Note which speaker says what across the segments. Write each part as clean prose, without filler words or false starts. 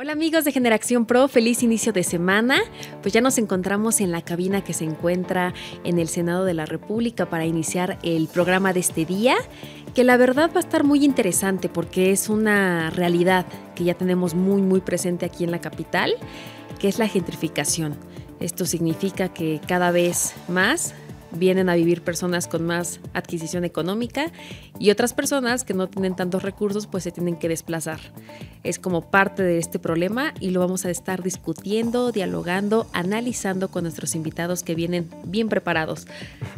Speaker 1: Hola amigos de Generación Pro, feliz inicio de semana. Pues ya nos encontramos en la cabina que se encuentra en el Senado de la República para iniciar el programa de este día, que la verdad va a estar muy interesante porque es una realidad que ya tenemos muy presente aquí en la capital, que es la gentrificación. Esto significa que cada vez más vienen a vivir personas con más adquisición económica y otras personas que no tienen tantos recursos pues se tienen que desplazar. Es como parte de este problema y lo vamos a estar discutiendo, dialogando, analizando con nuestros invitados que vienen bien preparados.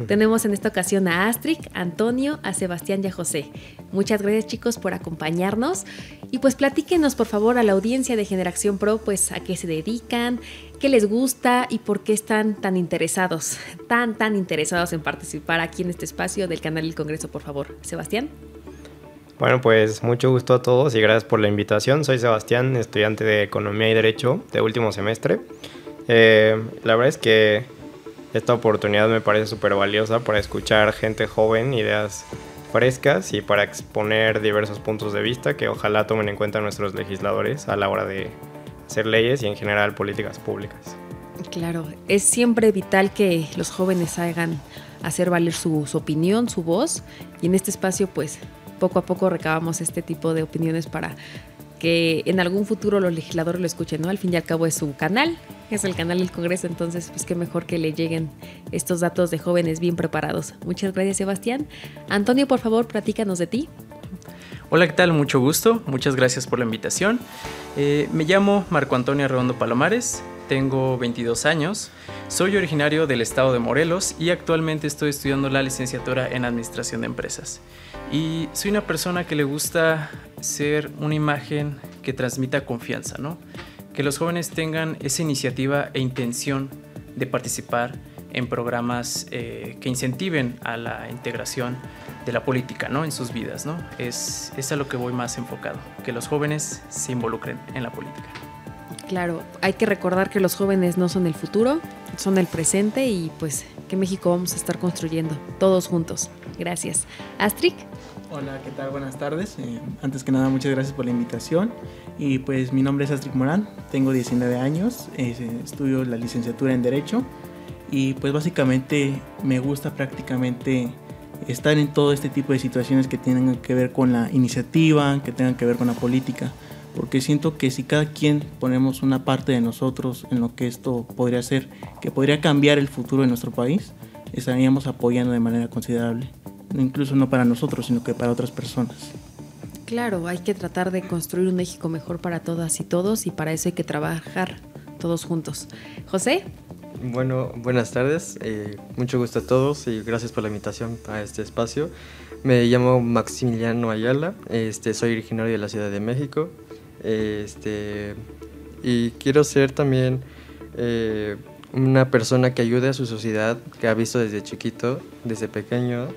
Speaker 1: Tenemos en esta ocasión a Astrid, a Antonio, a Sebastián y a José. Muchas gracias chicos por acompañarnos y pues platíquenos por favor a la audiencia de Generación Pro pues a qué se dedican, qué les gusta y por qué están tan interesados, tan interesados en participar aquí en este espacio del canal del Congreso, por favor. Sebastián.
Speaker 2: Bueno, pues mucho gusto a todos y gracias por la invitación. Soy Sebastián, estudiante de Economía y Derecho de último semestre. La verdad es que esta oportunidad me parece súper valiosa para escuchar gente joven, ideas frescas y para exponer diversos puntos de vista que ojalá tomen en cuenta nuestros legisladores a la hora de hacer leyes y en general políticas públicas.
Speaker 1: Claro, es siempre vital que los jóvenes hagan hacer valer su opinión, su voz, y en este espacio pues poco a poco recabamos este tipo de opiniones para que en algún futuro los legisladores lo escuchen, ¿no? Al fin y al cabo es su canal, es el canal del Congreso, entonces pues qué mejor que le lleguen estos datos de jóvenes bien preparados. Muchas gracias, Sebastián. Antonio, por favor, platícanos de ti.
Speaker 3: Hola, ¿qué tal? Mucho gusto, muchas gracias por la invitación. Me llamo Marco Antonio Redondo Palomares, tengo 22 años, soy originario del estado de Morelos y actualmente estoy estudiando la licenciatura en Administración de Empresas. Y soy una persona que le gusta ser una imagen que transmita confianza, ¿no? Que los jóvenes tengan esa iniciativa e intención de participar en programas que incentiven a la integración de la política, ¿no? En sus vidas, ¿no? Es a lo que voy más enfocado, que los jóvenes se involucren en la política.
Speaker 1: Claro, hay que recordar que los jóvenes no son el futuro, son el presente y pues qué México vamos a estar construyendo todos juntos. Gracias. Astrid.
Speaker 4: Hola, ¿qué tal? Buenas tardes. Antes que nada, muchas gracias por la invitación. Y pues mi nombre es Astrid Morán, tengo 19 años, estudio la licenciatura en Derecho y pues básicamente me gusta prácticamente estar en todo este tipo de situaciones que tienen que ver con la iniciativa, que tengan que ver con la política, porque siento que si cada quien ponemos una parte de nosotros en lo que esto podría ser, que podría cambiar el futuro de nuestro país, estaríamos apoyando de manera considerable, incluso no para nosotros, sino que para otras personas.
Speaker 1: Claro, hay que tratar de construir un México mejor para todas y todos y para eso hay que trabajar todos juntos. José.
Speaker 5: Bueno, buenas tardes, mucho gusto a todos y gracias por la invitación a este espacio. Me llamo Maximiliano Ayala, soy originario de la Ciudad de México y quiero ser también una persona que ayude a su sociedad, que ha visto desde chiquito, desde pequeño,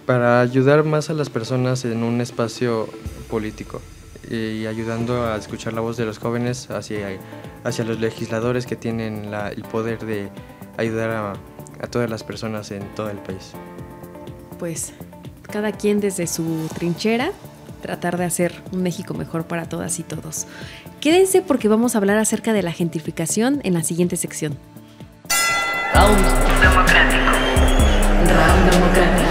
Speaker 5: para ayudar más a las personas en un espacio político y ayudando a escuchar la voz de los jóvenes hacia los legisladores que tienen el poder de ayudar a todas las personas en todo el país.
Speaker 1: Pues cada quien desde su trinchera tratar de hacer un México mejor para todas y todos. Quédense porque vamos a hablar acerca de la gentrificación en la siguiente sección.
Speaker 6: Round democrático. Round democrático.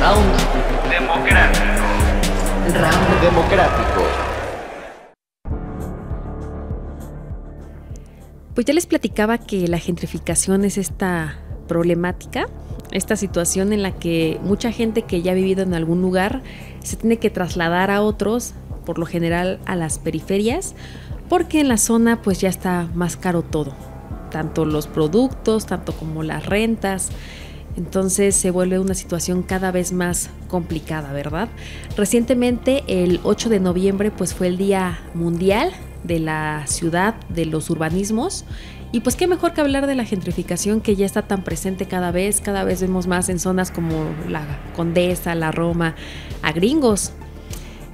Speaker 6: Round democrático. Round democrático.
Speaker 1: Pues ya les platicaba que la gentrificación es esta problemática, esta situación en la que mucha gente que ya ha vivido en algún lugar se tiene que trasladar a otros, por lo general a las periferias, porque en la zona pues ya está más caro todo, tanto los productos, tanto como las rentas. Entonces se vuelve una situación cada vez más complicada, ¿verdad? Recientemente, el 8 de noviembre, pues fue el Día Mundial de la Ciudad, de los Urbanismos. Y pues qué mejor que hablar de la gentrificación que ya está tan presente cada vez vemos más en zonas como la Condesa, la Roma, a gringos.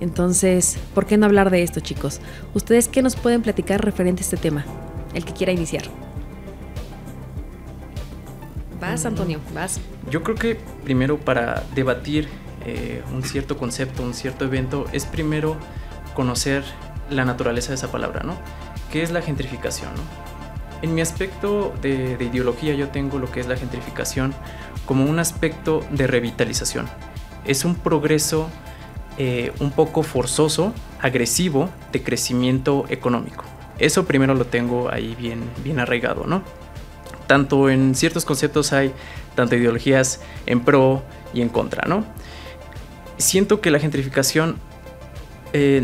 Speaker 1: Entonces, ¿por qué no hablar de esto, chicos? ¿Ustedes qué nos pueden platicar referente a este tema? El que quiera iniciar. Vas, Antonio, vas.
Speaker 3: Yo creo que primero para debatir un cierto concepto, un cierto evento, es primero conocer la naturaleza de esa palabra, ¿no? ¿Qué es la gentrificación, no? En mi aspecto de ideología yo tengo lo que es la gentrificación como un aspecto de revitalización. Es un progreso un poco forzoso, agresivo, de crecimiento económico. Eso primero lo tengo ahí bien arraigado, ¿no? Tanto en ciertos conceptos hay tanto ideologías en pro y en contra, ¿no? Siento que la gentrificación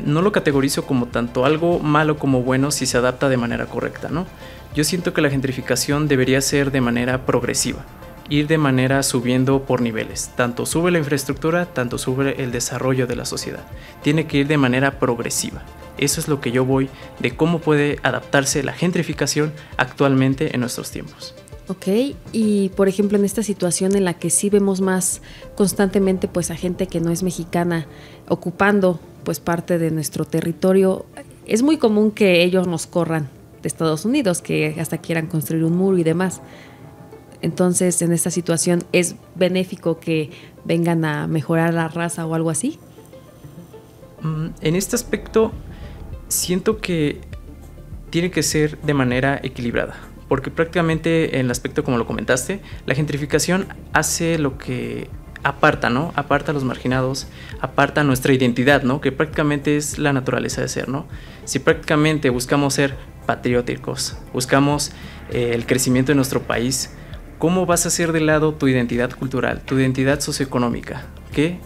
Speaker 3: no lo categorizo como tanto algo malo como bueno si se adapta de manera correcta, ¿no? Yo siento que la gentrificación debería ser de manera progresiva, ir de manera subiendo por niveles. Tanto sube la infraestructura, tanto sube el desarrollo de la sociedad. Tiene que ir de manera progresiva. Eso es lo que yo voy de cómo puede adaptarse la gentrificación actualmente en nuestros tiempos.
Speaker 1: Ok, y por ejemplo en esta situación en la que sí vemos más constantemente pues a gente que no es mexicana ocupando pues parte de nuestro territorio, es muy común que ellos nos corran de Estados Unidos, que hasta quieran construir un muro y demás. Entonces en esta situación ¿es benéfico que vengan a mejorar la raza o algo así?
Speaker 3: En este aspecto siento que tiene que ser de manera equilibrada, porque prácticamente en el aspecto como lo comentaste, la gentrificación hace lo que aparta, ¿no? Aparta a los marginados, aparta nuestra identidad, ¿no? Que prácticamente es la naturaleza de ser, ¿no? Si prácticamente buscamos ser patrióticos, buscamos el crecimiento de nuestro país, ¿cómo vas a hacer de lado tu identidad cultural, tu identidad socioeconómica? Que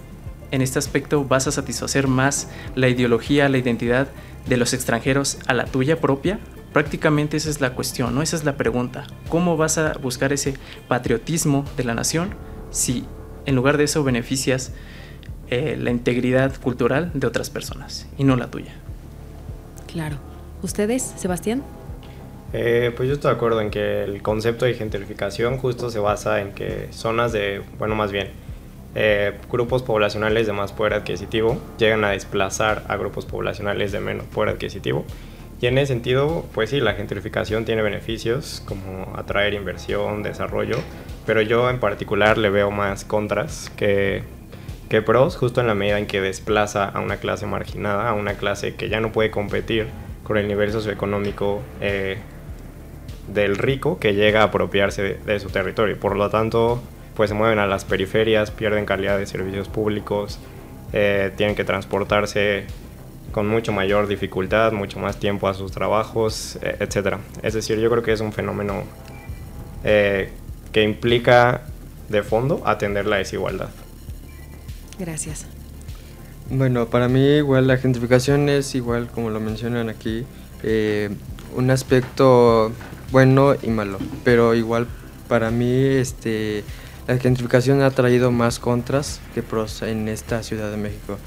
Speaker 3: en este aspecto vas a satisfacer más la ideología, la identidad de los extranjeros a la tuya propia. Prácticamente esa es la cuestión, ¿no? Esa es la pregunta. ¿Cómo vas a buscar ese patriotismo de la nación si en lugar de eso beneficias la integridad cultural de otras personas y no la tuya?
Speaker 1: Claro. ¿Ustedes, Sebastián?
Speaker 2: Pues yo estoy de acuerdo en que el concepto de gentrificación justo se basa en que zonas de, bueno, más bien, grupos poblacionales de más poder adquisitivo llegan a desplazar a grupos poblacionales de menos poder adquisitivo. Y en ese sentido, pues sí, la gentrificación tiene beneficios como atraer inversión, desarrollo, pero yo en particular le veo más contras que pros, justo en la medida en que desplaza a una clase marginada, a una clase que ya no puede competir con el nivel socioeconómico del rico que llega a apropiarse de su territorio. Por lo tanto, pues se mueven a las periferias, pierden calidad de servicios públicos, tienen que transportarse con mucho mayor dificultad, mucho más tiempo a sus trabajos, etc. Es decir, yo creo que es un fenómeno que implica de fondo atender la desigualdad.
Speaker 1: Gracias.
Speaker 5: Bueno, para mí igual la gentrificación es igual, como lo mencionan aquí, un aspecto bueno y malo, pero igual para mí la gentrificación ha traído más contras que pros en esta Ciudad de México.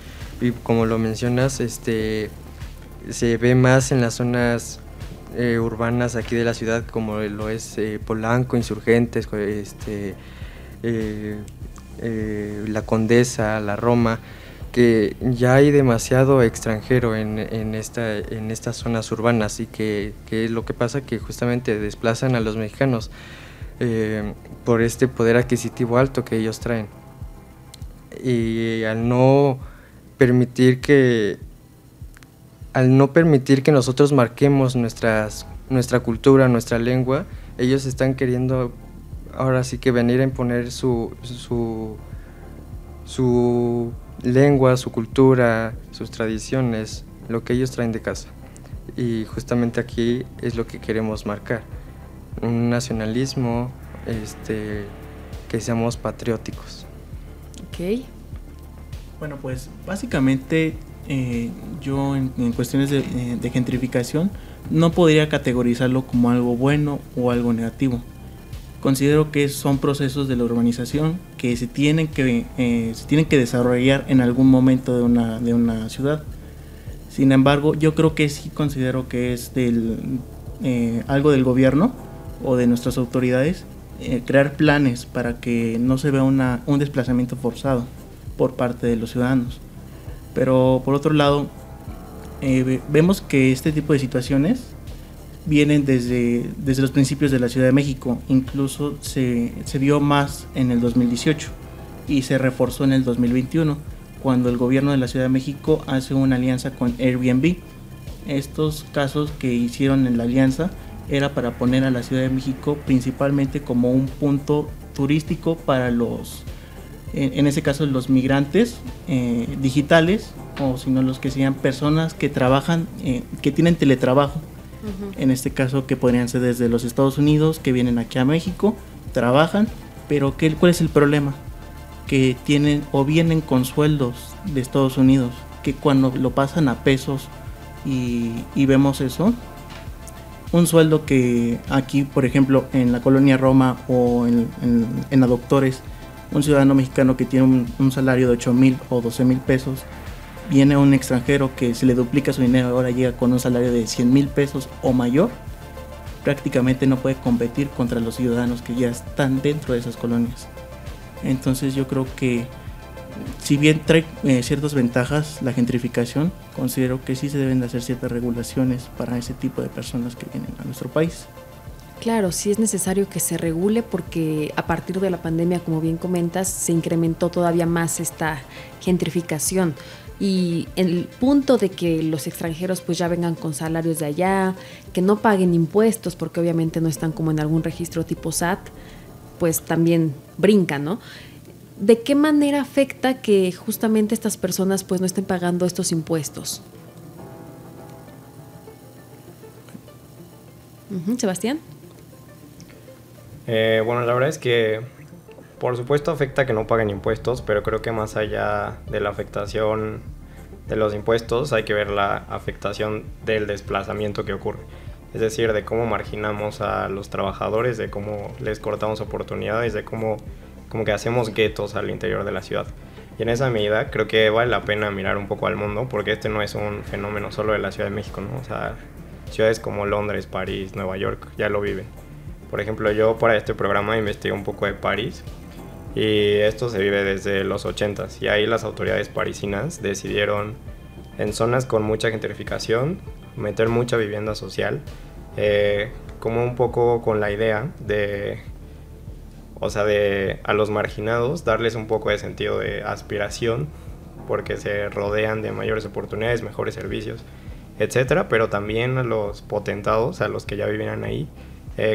Speaker 5: Y como lo mencionas, se ve más en las zonas urbanas aquí de la ciudad, como lo es Polanco, Insurgentes, la Condesa, la Roma, que ya hay demasiado extranjero en estas zonas urbanas, y que es lo que pasa, que justamente desplazan a los mexicanos por este poder adquisitivo alto que ellos traen. Y al no permitir que nosotros marquemos nuestra cultura, nuestra lengua, ellos están queriendo ahora sí que venir a imponer su lengua, su cultura, sus tradiciones, lo que ellos traen de casa. Y justamente aquí es lo que queremos marcar, un nacionalismo, que seamos patrióticos.
Speaker 1: Ok.
Speaker 4: Bueno, pues básicamente yo en cuestiones de gentrificación no podría categorizarlo como algo bueno o algo negativo. Considero que son procesos de la urbanización que se tienen que desarrollar en algún momento de una ciudad. Sin embargo, yo creo que sí considero que es algo del gobierno o de nuestras autoridades crear planes para que no se vea un desplazamiento forzado por parte de los ciudadanos. Pero por otro lado, vemos que este tipo de situaciones vienen desde los principios de la Ciudad de México. Incluso se vio más en el 2018, y se reforzó en el 2021, cuando el gobierno de la Ciudad de México hace una alianza con Airbnb. Estos casos que hicieron en la alianza era para poner a la Ciudad de México principalmente como un punto turístico para los, en ese caso los migrantes digitales, o si no los que sean personas que trabajan, que tienen teletrabajo. En este caso que podrían ser desde los Estados Unidos, que vienen aquí a México, trabajan, pero ¿cuál es el problema? Que tienen o vienen con sueldos de Estados Unidos, que cuando lo pasan a pesos y vemos eso, un sueldo que aquí, por ejemplo, en la colonia Roma o en la Doctores, un ciudadano mexicano que tiene un salario de 8,000 o 12,000 pesos, viene un extranjero que se le duplica su dinero, ahora llega con un salario de 100,000 pesos o mayor, prácticamente no puede competir contra los ciudadanos que ya están dentro de esas colonias. Entonces yo creo que si bien trae ciertas ventajas la gentrificación, considero que sí se deben de hacer ciertas regulaciones para ese tipo de personas que vienen a nuestro país.
Speaker 1: Claro, sí es necesario que se regule porque a partir de la pandemia, como bien comentas, se incrementó todavía más esta gentrificación. Y el punto de que los extranjeros pues ya vengan con salarios de allá, que no paguen impuestos porque obviamente no están como en algún registro tipo SAT, pues también brinca, ¿no? ¿De qué manera afecta que justamente estas personas pues no estén pagando estos impuestos? Sebastián.
Speaker 2: Bueno, la verdad es que por supuesto afecta que no paguen impuestos, pero creo que más allá de la afectación de los impuestos hay que ver la afectación del desplazamiento que ocurre. Es decir, de cómo marginamos a los trabajadores, de cómo les cortamos oportunidades, de cómo como que hacemos guetos al interior de la ciudad. Y en esa medida creo que vale la pena mirar un poco al mundo, porque este no es un fenómeno solo de la Ciudad de México, ¿no? O sea, ciudades como Londres, París, Nueva York ya lo viven. Por ejemplo, yo para este programa investigué un poco de París, y esto se vive desde los 80s, y ahí las autoridades parisinas decidieron, en zonas con mucha gentrificación, meter mucha vivienda social, como un poco con la idea de, o sea, de a los marginados darles un poco de sentido de aspiración, porque se rodean de mayores oportunidades, mejores servicios, etcétera, pero también a los potentados, a los que ya vivían ahí,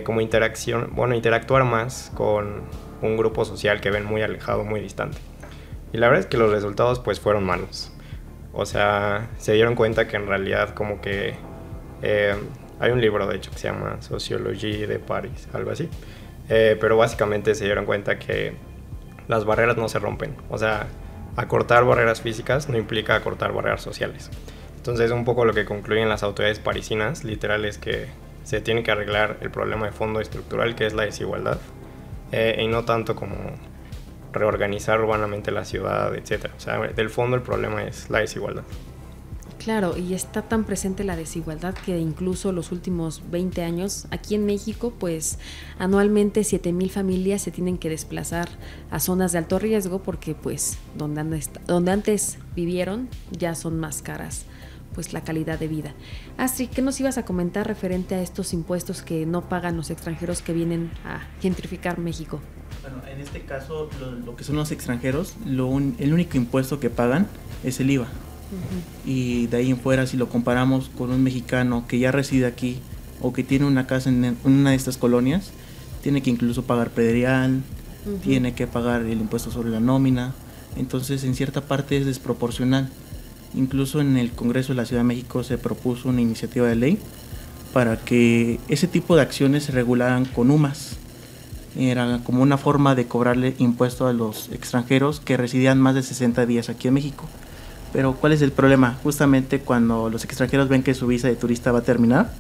Speaker 2: como interacción, bueno, interactuar más con un grupo social que ven muy alejado, muy distante. Y la verdad es que los resultados pues fueron malos. O sea, se dieron cuenta que en realidad como que hay un libro de hecho que se llama Sociologie de París, algo así. Pero básicamente se dieron cuenta que las barreras no se rompen. O sea, acortar barreras físicas no implica acortar barreras sociales. Entonces un poco lo que concluyen las autoridades parisinas, literal, es que se tiene que arreglar el problema de fondo estructural, que es la desigualdad, y no tanto como reorganizar urbanamente la ciudad, etc. O sea, del fondo el problema es la desigualdad.
Speaker 1: Claro, y está tan presente la desigualdad que incluso los últimos 20 años aquí en México, pues anualmente 7,000 familias se tienen que desplazar a zonas de alto riesgo porque pues donde antes vivieron ya son más caras pues la calidad de vida. Astrid, ¿qué nos ibas a comentar referente a estos impuestos que no pagan los extranjeros que vienen a gentrificar México?
Speaker 4: Bueno, en este caso lo que son los extranjeros, el único impuesto que pagan es el IVA. Y de ahí en fuera, si lo comparamos con un mexicano que ya reside aquí o que tiene una casa en una de estas colonias, tiene que incluso pagar predial, tiene que pagar el impuesto sobre la nómina. Entonces en cierta parte es desproporcional. Incluso en el Congreso de la Ciudad de México se propuso una iniciativa de ley para que ese tipo de acciones se regularan con UMAS. Era como una forma de cobrarle impuesto a los extranjeros que residían más de 60 días aquí en México. Pero ¿cuál es el problema? Justamente cuando los extranjeros ven que su visa de turista va a terminar,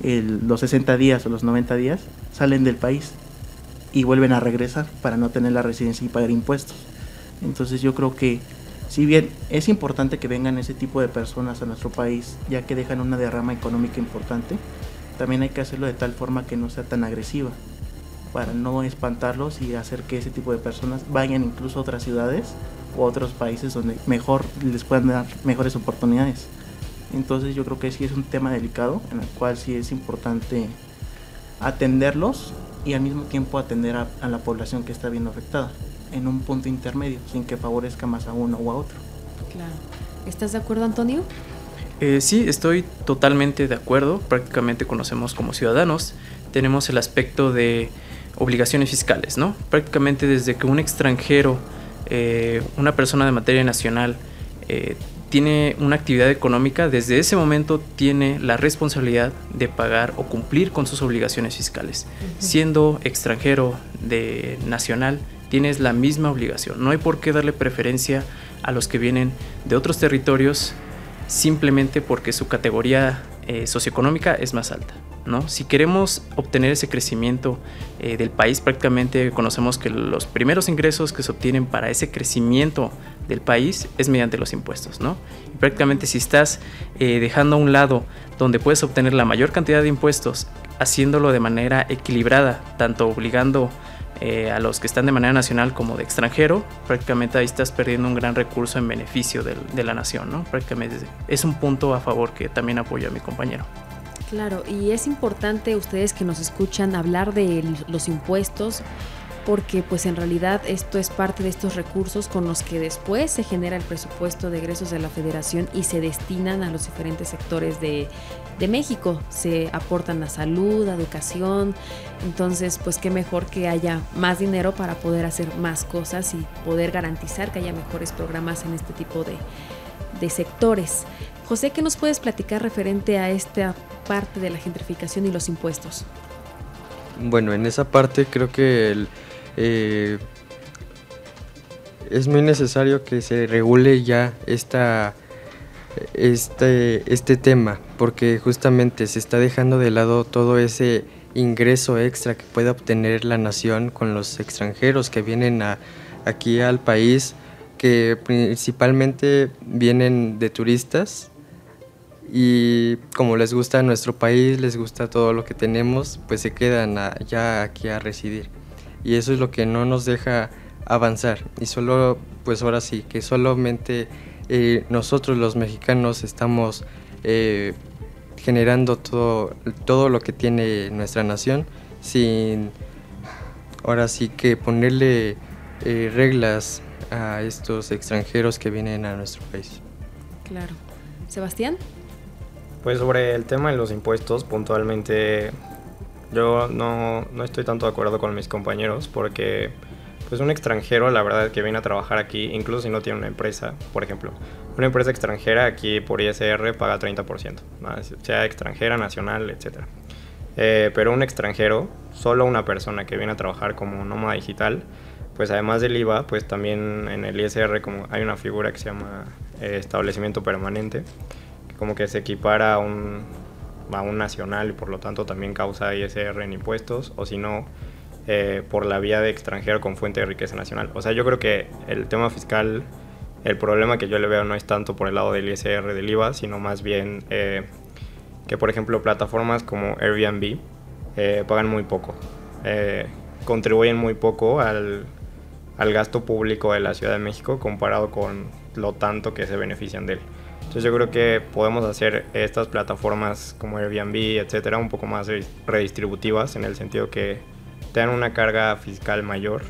Speaker 4: los 60 días o los 90 días, salen del país y vuelven a regresar para no tener la residencia y pagar impuestos. Entonces yo creo que si bien es importante que vengan ese tipo de personas a nuestro país, ya que dejan una derrama económica importante, también hay que hacerlo de tal forma que no sea tan agresiva, para no espantarlos y hacer que ese tipo de personas vayan incluso a otras ciudades o a otros países donde mejor les puedan dar mejores oportunidades. Entonces yo creo que sí es un tema delicado en el cual sí es importante atenderlos y al mismo tiempo atender a la población que está viendo afectada. en un punto intermedio, sin que favorezca más a uno o a otro.
Speaker 1: Claro. ¿Estás de acuerdo, Antonio?
Speaker 3: Sí, estoy totalmente de acuerdo. Prácticamente conocemos como ciudadanos, tenemos el aspecto de obligaciones fiscales, ¿no? Prácticamente desde que un extranjero, una persona de materia nacional, tiene una actividad económica, desde ese momento tiene la responsabilidad de pagar o cumplir con sus obligaciones fiscales. Siendo extranjero de nacional, tienes la misma obligación. No hay por qué darle preferencia a los que vienen de otros territorios simplemente porque su categoría socioeconómica es más alta, ¿no? Si queremos obtener ese crecimiento del país, prácticamente conocemos que los primeros ingresos que se obtienen para ese crecimiento del país es mediante los impuestos, ¿no? Y prácticamente si estás dejando a un lado donde puedes obtener la mayor cantidad de impuestos, haciéndolo de manera equilibrada, tanto obligando a los que están de manera nacional como de extranjero, prácticamente ahí estás perdiendo un gran recurso en beneficio de la nación, ¿no? Prácticamente es un punto a favor que también apoyo a mi compañero.
Speaker 1: Claro, y es importante ustedes que nos escuchan hablar de los impuestos, porque pues en realidad esto es parte de estos recursos con los que después se genera el presupuesto de egresos de la Federación y se destinan a los diferentes sectores de México. Se aportan a salud, a educación, entonces pues qué mejor que haya más dinero para poder hacer más cosas y poder garantizar que haya mejores programas en este tipo de sectores. José, ¿qué nos puedes platicar referente a esta parte de la gentrificación y los impuestos?
Speaker 5: Bueno, en esa parte creo que es muy necesario que se regule ya este tema, porque justamente se está dejando de lado todo ese ingreso extra que puede obtener la nación con los extranjeros que vienen aquí al país, que principalmente vienen de turistas y como les gusta nuestro país, les gusta todo lo que tenemos, pues se quedan ya aquí a residir. Y eso es lo que no nos deja avanzar. Y solo, pues ahora sí, que solamente nosotros los mexicanos estamos generando todo lo que tiene nuestra nación, sin ahora sí que ponerle reglas a estos extranjeros que vienen a nuestro país.
Speaker 1: Claro. Sebastián.
Speaker 2: Pues sobre el tema de los impuestos, puntualmente yo no estoy tanto de acuerdo con mis compañeros, porque pues un extranjero, la verdad, que viene a trabajar aquí, incluso si no tiene una empresa, por ejemplo, una empresa extranjera aquí por ISR paga 30%, ¿no? Sea extranjera, nacional, etc. Pero un extranjero, solo una persona que viene a trabajar como nómada digital, pues además del IVA, pues también en el ISR como hay una figura que se llama establecimiento permanente, que como que se equipara a un nacional y por lo tanto también causa ISR en impuestos, o si no, por la vía de extranjero con fuente de riqueza nacional. O sea, yo creo que el tema fiscal, el problema que yo le veo no es tanto por el lado del ISR, del IVA, sino más bien que, por ejemplo, plataformas como Airbnb pagan muy poco, contribuyen muy poco al gasto público de la Ciudad de México comparado con lo tanto que se benefician de él. Entonces yo creo que podemos hacer estas plataformas como Airbnb, etcétera, un poco más redistributivas, en el sentido que tengan una carga fiscal mayor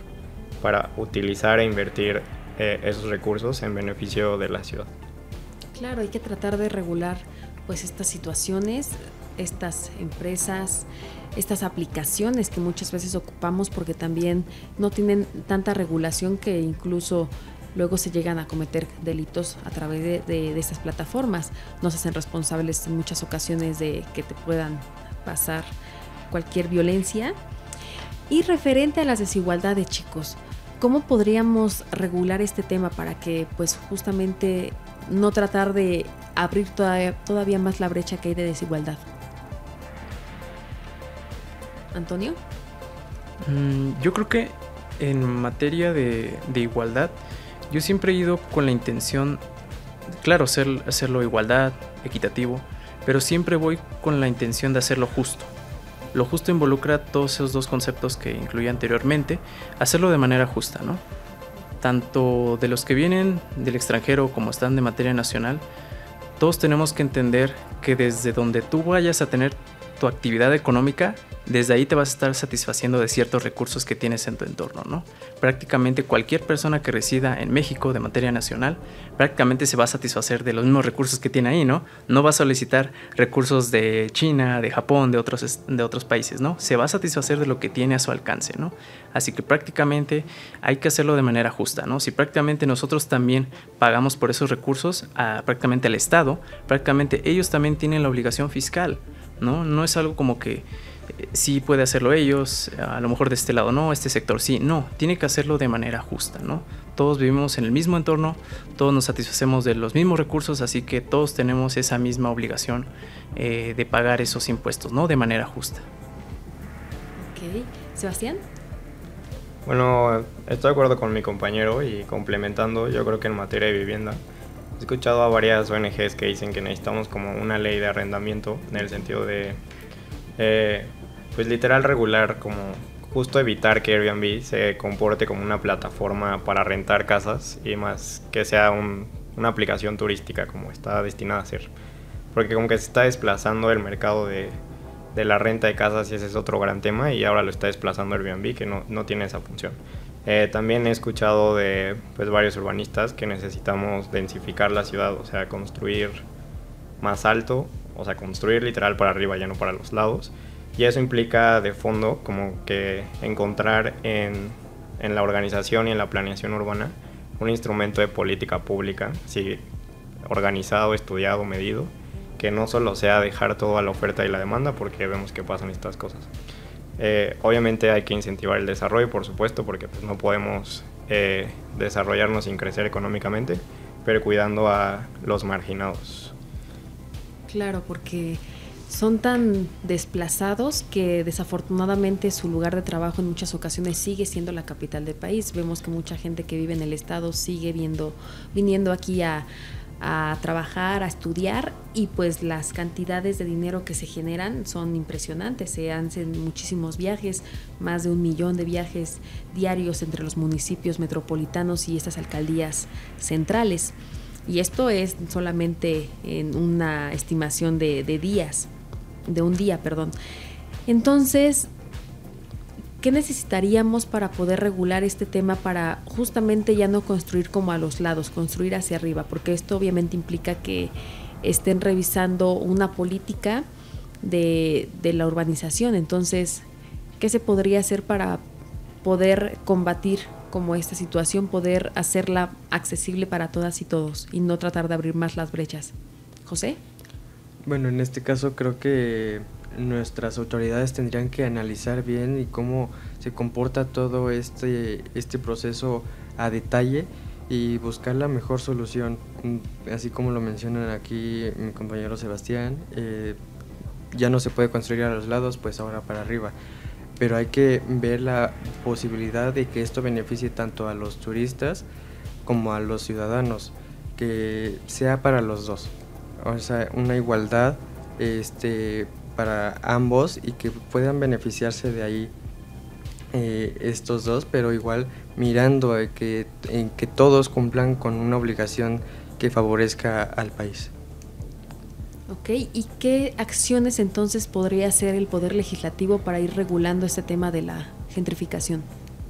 Speaker 2: para utilizar e invertir esos recursos en beneficio de la ciudad.
Speaker 1: Claro, hay que tratar de regular pues estas situaciones, estas empresas, estas aplicaciones que muchas veces ocupamos, porque también no tienen tanta regulación que incluso luego se llegan a cometer delitos a través de estas plataformas. No se hacen responsables en muchas ocasiones de que te puedan pasar cualquier violencia. Y referente a las desigualdades, chicos, ¿cómo podríamos regular este tema para que pues justamente no tratar de abrir todavía más la brecha que hay de desigualdad? ¿Antonio?
Speaker 3: Yo creo que en materia de igualdad, yo siempre he ido con la intención, claro, hacerlo igualdad, equitativo, pero siempre voy con la intención de hacerlo justo. Lo justo involucra todos esos dos conceptos que incluí anteriormente, hacerlo de manera justa, ¿no? Tanto de los que vienen del extranjero como están de materia nacional, todos tenemos que entender que desde donde tú vayas a tener tu actividad económica, desde ahí te vas a estar satisfaciendo de ciertos recursos que tienes en tu entorno, ¿no? Prácticamente cualquier persona que resida en México de materia nacional, prácticamente se va a satisfacer de los mismos recursos que tiene ahí, ¿no? No va a solicitar recursos de China, de Japón, de otros países, ¿no? Se va a satisfacer de lo que tiene a su alcance, ¿no? Así que prácticamente hay que hacerlo de manera justa, ¿no? Si prácticamente nosotros también pagamos por esos recursos prácticamente al Estado, prácticamente ellos también tienen la obligación fiscal, ¿no? No es algo como que sí puede hacerlo ellos, a lo mejor de este lado no, este sector sí, no, tiene que hacerlo de manera justa, ¿no? Todos vivimos en el mismo entorno, todos nos satisfacemos de los mismos recursos, así que todos tenemos esa misma obligación de pagar esos impuestos, ¿no? De manera justa.
Speaker 1: Ok, Sebastián.
Speaker 2: Bueno, estoy de acuerdo con mi compañero y complementando, yo creo que en materia de vivienda, he escuchado a varias ONGs que dicen que necesitamos como una ley de arrendamiento en el sentido de pues literal regular, como justo evitar que Airbnb se comporte como una plataforma para rentar casas y más que sea una aplicación turística como está destinada a ser, porque como que se está desplazando el mercado de la renta de casas y ese es otro gran tema y ahora lo está desplazando Airbnb que no tiene esa función. También he escuchado de pues, varios urbanistas que necesitamos densificar la ciudad, o sea, construir más alto, o sea, construir literal para arriba, ya no para los lados. Y eso implica de fondo como que encontrar en la organización y en la planeación urbana un instrumento de política pública, sí, organizado, estudiado, medido, que no solo sea dejar todo a la oferta y la demanda, porque vemos que pasan estas cosas. Obviamente hay que incentivar el desarrollo, por supuesto, porque pues, no podemos desarrollarnos sin crecer económicamente, pero cuidando a los marginados.
Speaker 1: Claro, porque son tan desplazados que desafortunadamente su lugar de trabajo en muchas ocasiones sigue siendo la capital del país. Vemos que mucha gente que vive en el estado sigue viniendo aquí a trabajar, a estudiar, y pues las cantidades de dinero que se generan son impresionantes. Se hacen muchísimos viajes, más de 1 millón de viajes diarios entre los municipios metropolitanos y estas alcaldías centrales. Y esto es solamente en una estimación de un día. Entonces, ¿qué necesitaríamos para poder regular este tema para justamente ya no construir como a los lados, construir hacia arriba? Porque esto obviamente implica que estén revisando una política de la urbanización. Entonces, ¿qué se podría hacer para poder combatir como esta situación, poder hacerla accesible para todas y todos y no tratar de abrir más las brechas? ¿José?
Speaker 5: Bueno, en este caso creo que nuestras autoridades tendrían que analizar bien y cómo se comporta todo este proceso a detalle y buscar la mejor solución. Así como lo mencionan aquí mi compañero Sebastián, ya no se puede construir a los lados, pues ahora para arriba. Pero hay que ver la posibilidad de que esto beneficie tanto a los turistas como a los ciudadanos, que sea para los dos. O sea, una igualdad para ambos y que puedan beneficiarse de ahí estos dos, pero igual mirando en que todos cumplan con una obligación que favorezca al país.
Speaker 1: Ok, ¿y qué acciones entonces podría hacer el Poder Legislativo para ir regulando este tema de la gentrificación?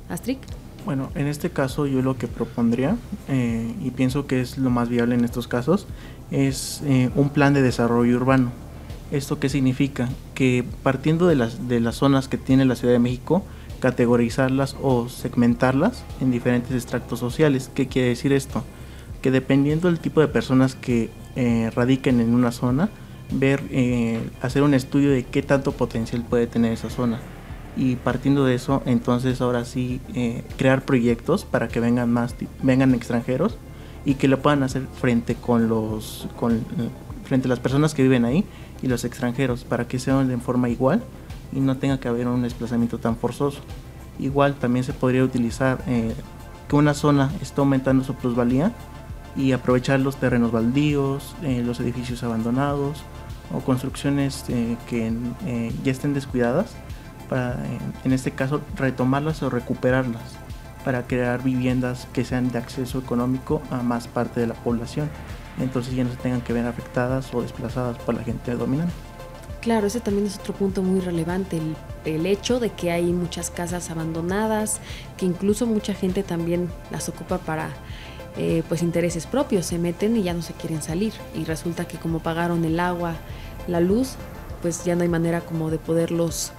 Speaker 1: Astrid.
Speaker 4: Bueno, en este caso yo lo que propondría, y pienso que es lo más viable en estos casos, es un plan de desarrollo urbano. ¿Esto qué significa? Que partiendo de las zonas que tiene la Ciudad de México, categorizarlas o segmentarlas en diferentes estratos sociales. ¿Qué quiere decir esto? Que dependiendo del tipo de personas que radiquen en una zona, hacer un estudio de qué tanto potencial puede tener esa zona, y partiendo de eso, entonces ahora sí crear proyectos para que vengan extranjeros y que lo puedan hacer frente frente a las personas que viven ahí y los extranjeros, para que sean de forma igual y no tenga que haber un desplazamiento tan forzoso. Igual también se podría utilizar que una zona está aumentando su plusvalía y aprovechar los terrenos baldíos, los edificios abandonados o construcciones que ya estén descuidadas, para en este caso retomarlas o recuperarlas para crear viviendas que sean de acceso económico a más parte de la población, entonces ya no se tengan que ver afectadas o desplazadas por la gente dominante.
Speaker 1: Claro, ese también es otro punto muy relevante, el hecho de que hay muchas casas abandonadas, que incluso mucha gente también las ocupa para pues intereses propios, se meten y ya no se quieren salir, y resulta que como pagaron el agua, la luz, pues ya no hay manera como de poderlos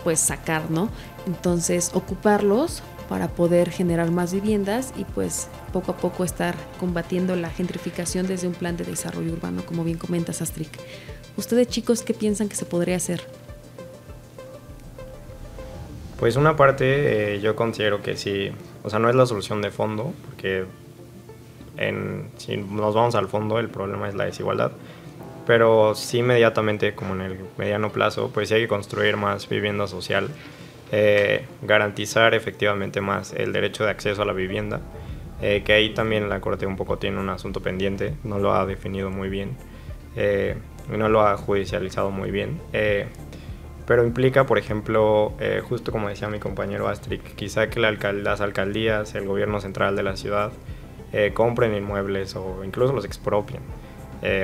Speaker 1: pues sacar, ¿no? Entonces ocuparlos para poder generar más viviendas y pues poco a poco estar combatiendo la gentrificación desde un plan de desarrollo urbano, como bien comentas, Astrid. ¿Ustedes, chicos, qué piensan que se podría hacer?
Speaker 2: Pues una parte yo considero que sí, o sea, no es la solución de fondo, porque si nos vamos al fondo el problema es la desigualdad, pero sí inmediatamente, como en el mediano plazo, pues sí hay que construir más vivienda social, garantizar efectivamente más el derecho de acceso a la vivienda, que ahí también la Corte un poco tiene un asunto pendiente, no lo ha definido muy bien, no lo ha judicializado muy bien, pero implica, por ejemplo, justo como decía mi compañero Astrid, quizá que las alcaldías, el gobierno central de la ciudad compren inmuebles o incluso los expropien,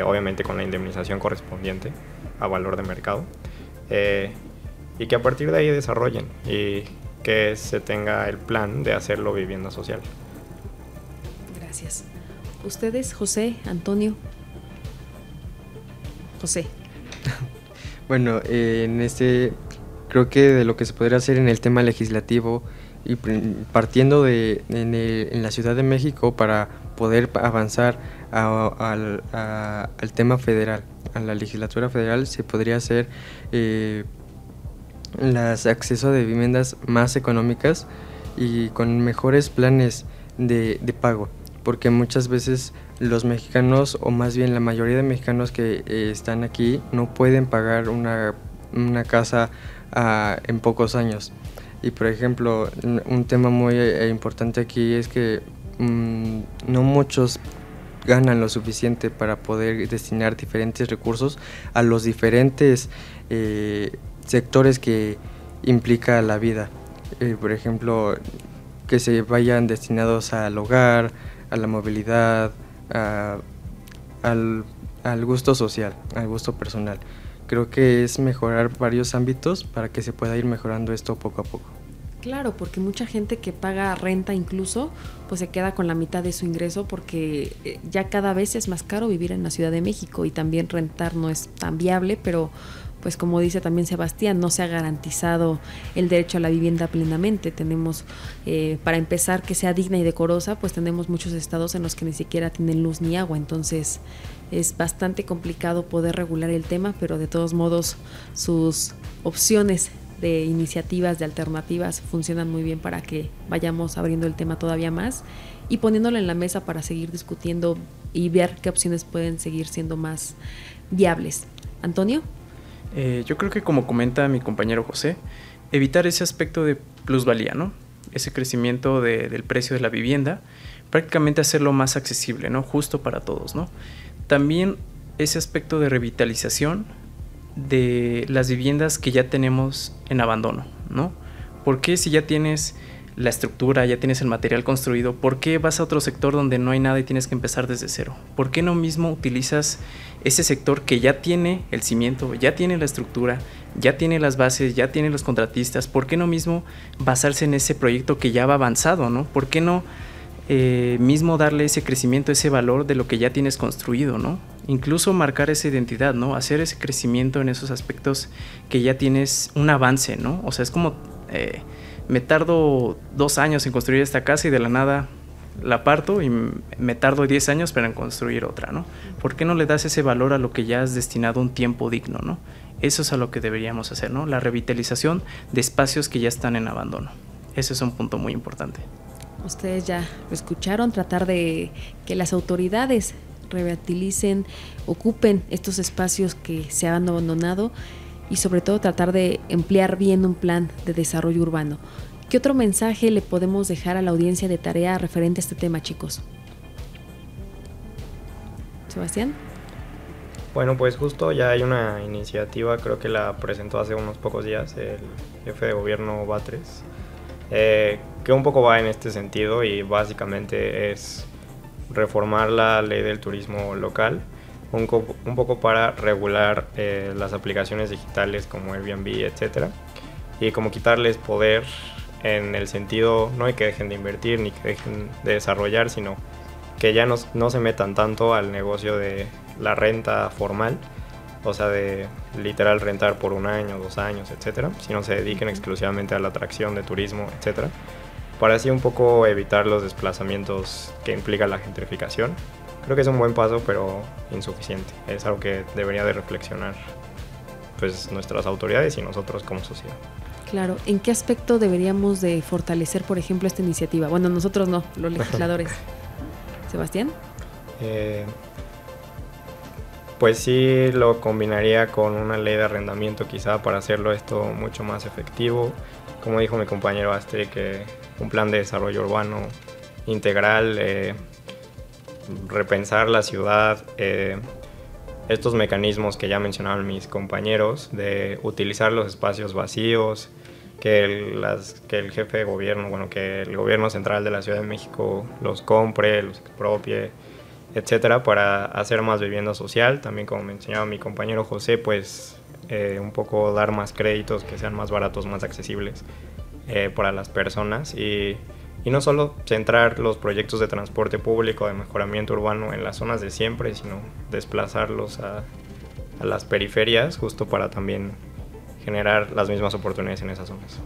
Speaker 2: obviamente con la indemnización correspondiente a valor de mercado, y que a partir de ahí desarrollen y que se tenga el plan de hacerlo vivienda social.
Speaker 1: Gracias. ¿Ustedes, José, Antonio? José.
Speaker 5: Bueno, creo que de lo que se podría hacer en el tema legislativo y partiendo en la Ciudad de México para poder avanzar al tema federal, a la legislatura federal, se podría hacer acceso de viviendas más económicas y con mejores planes de pago, porque muchas veces los mexicanos, o más bien la mayoría de mexicanos que están aquí, no pueden pagar una casa en pocos años. Y por ejemplo, un tema muy importante aquí es que no muchos ganan lo suficiente para poder destinar diferentes recursos a los diferentes sectores que implica la vida. Por ejemplo, que se vayan destinados al hogar, a la movilidad, al gusto social, al gusto personal. Creo que es mejorar varios ámbitos para que se pueda ir mejorando esto poco a poco.
Speaker 1: Claro, porque mucha gente que paga renta incluso, pues se queda con la mitad de su ingreso porque ya cada vez es más caro vivir en la Ciudad de México y también rentar no es tan viable, pero pues como dice también Sebastián, no se ha garantizado el derecho a la vivienda plenamente. Tenemos, para empezar, que sea digna y decorosa, pues tenemos muchos estados en los que ni siquiera tienen luz ni agua, entonces es bastante complicado poder regular el tema, pero de todos modos sus opciones de iniciativas, de alternativas funcionan muy bien para que vayamos abriendo el tema todavía más y poniéndolo en la mesa para seguir discutiendo y ver qué opciones pueden seguir siendo más viables. Antonio.
Speaker 3: Yo creo que, como comenta mi compañero José, evitar ese aspecto de plusvalía, ¿no? Ese crecimiento del precio de la vivienda, prácticamente hacerlo más accesible, ¿no? Justo para todos, ¿no? También ese aspecto de revitalización de las viviendas que ya tenemos en abandono, ¿no? ¿Por qué, si ya tienes la estructura, ya tienes el material construido, por qué vas a otro sector donde no hay nada y tienes que empezar desde cero? ¿Por qué no mismo utilizas ese sector que ya tiene el cimiento, ya tiene la estructura, ya tiene las bases, ya tiene los contratistas? ¿Por qué no mismo basarse en ese proyecto que ya va avanzado, ¿no? ¿Por qué no mismo darle ese crecimiento, ese valor de lo que ya tienes construido, ¿no? Incluso marcar esa identidad, ¿no? Hacer ese crecimiento en esos aspectos que ya tienes un avance, ¿no? O sea, es como me tardo 2 años en construir esta casa y de la nada la parto y me tardo 10 años para construir otra, ¿no? ¿Por qué no le das ese valor a lo que ya has destinado un tiempo digno, ¿no? Eso es a lo que deberíamos hacer, ¿no? La revitalización de espacios que ya están en abandono. Ese es un punto muy importante.
Speaker 1: Ustedes ya lo escucharon, tratar de que las autoridades revitalicen, ocupen estos espacios que se han abandonado y sobre todo tratar de emplear bien un plan de desarrollo urbano. ¿Qué otro mensaje le podemos dejar a la audiencia de tarea referente a este tema, chicos? Sebastián.
Speaker 2: Bueno, pues justo ya hay una iniciativa, creo que la presentó hace unos pocos días el jefe de gobierno Batres, que un poco va en este sentido y básicamente es reformar la ley del turismo local un poco para regular las aplicaciones digitales como Airbnb, etcétera, y como quitarles poder en el sentido no de que dejen de invertir ni que dejen de desarrollar, sino que ya no se metan tanto al negocio de la renta formal, o sea, de literal rentar por 1 año, 2 años, etcétera, sino se dediquen exclusivamente a la atracción de turismo, etcétera, para así un poco evitar los desplazamientos que implica la gentrificación. Creo que es un buen paso, pero insuficiente. Es algo que debería de reflexionar pues nuestras autoridades y nosotros como sociedad.
Speaker 1: Claro, ¿en qué aspecto deberíamos de fortalecer, por ejemplo, esta iniciativa? Bueno, nosotros no, los legisladores. Sebastián.
Speaker 2: Pues sí lo combinaría con una ley de arrendamiento quizá para hacerlo esto mucho más efectivo. Como dijo mi compañero Astrid, que un plan de desarrollo urbano integral, repensar la ciudad, estos mecanismos que ya mencionaban mis compañeros de utilizar los espacios vacíos, que el jefe de gobierno, bueno, que el gobierno central de la Ciudad de México los compre, los expropie, etcétera, para hacer más vivienda social. También, como mencionaba mi compañero José, pues un poco dar más créditos que sean más baratos, más accesibles para las personas y no solo centrar los proyectos de transporte público, de mejoramiento urbano en las zonas de siempre, sino desplazarlos a las periferias justo para también generar las mismas oportunidades en esas zonas.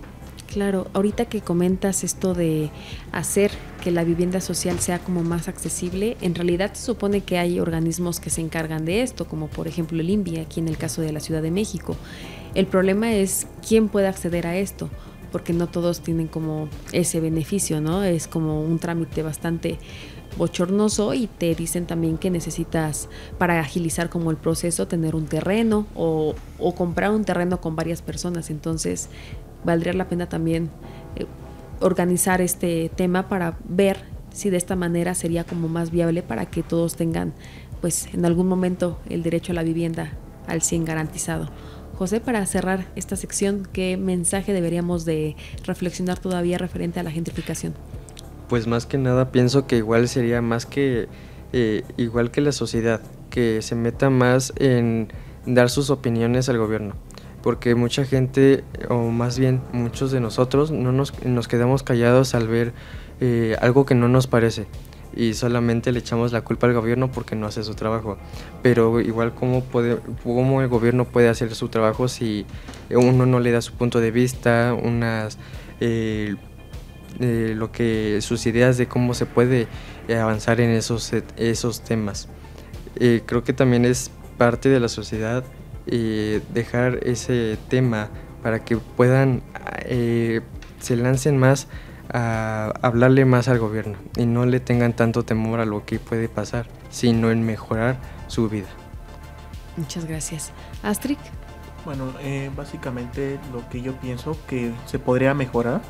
Speaker 1: Claro, ahorita que comentas esto de hacer que la vivienda social sea como más accesible, en realidad se supone que hay organismos que se encargan de esto, como por ejemplo el INVI, aquí en el caso de la Ciudad de México. El problema es quién puede acceder a esto, porque no todos tienen como ese beneficio, ¿no? Es como un trámite bastante bochornoso y te dicen también que necesitas, para agilizar como el proceso, tener un terreno o comprar un terreno con varias personas. Entonces valdría la pena también organizar este tema para ver si de esta manera sería como más viable para que todos tengan pues en algún momento el derecho a la vivienda al 100 garantizado. José, para cerrar esta sección, ¿qué mensaje deberíamos de reflexionar todavía referente a la gentrificación?
Speaker 5: Pues más que nada pienso que igual sería más que igual que la sociedad, que se meta más en dar sus opiniones al gobierno, porque mucha gente, o más bien muchos de nosotros, no nos quedamos callados al ver algo que no nos parece y solamente le echamos la culpa al gobierno porque no hace su trabajo. Pero igual cómo el gobierno puede hacer su trabajo si uno no le da su punto de vista, sus ideas de cómo se puede avanzar en esos temas. Creo que también es parte de la sociedad dejar ese tema para que puedan se lancen más a hablarle más al gobierno y no le tengan tanto temor a lo que puede pasar, sino en mejorar su vida.
Speaker 1: Muchas gracias. Astrid.
Speaker 4: Bueno, básicamente lo que yo pienso que se podría mejorar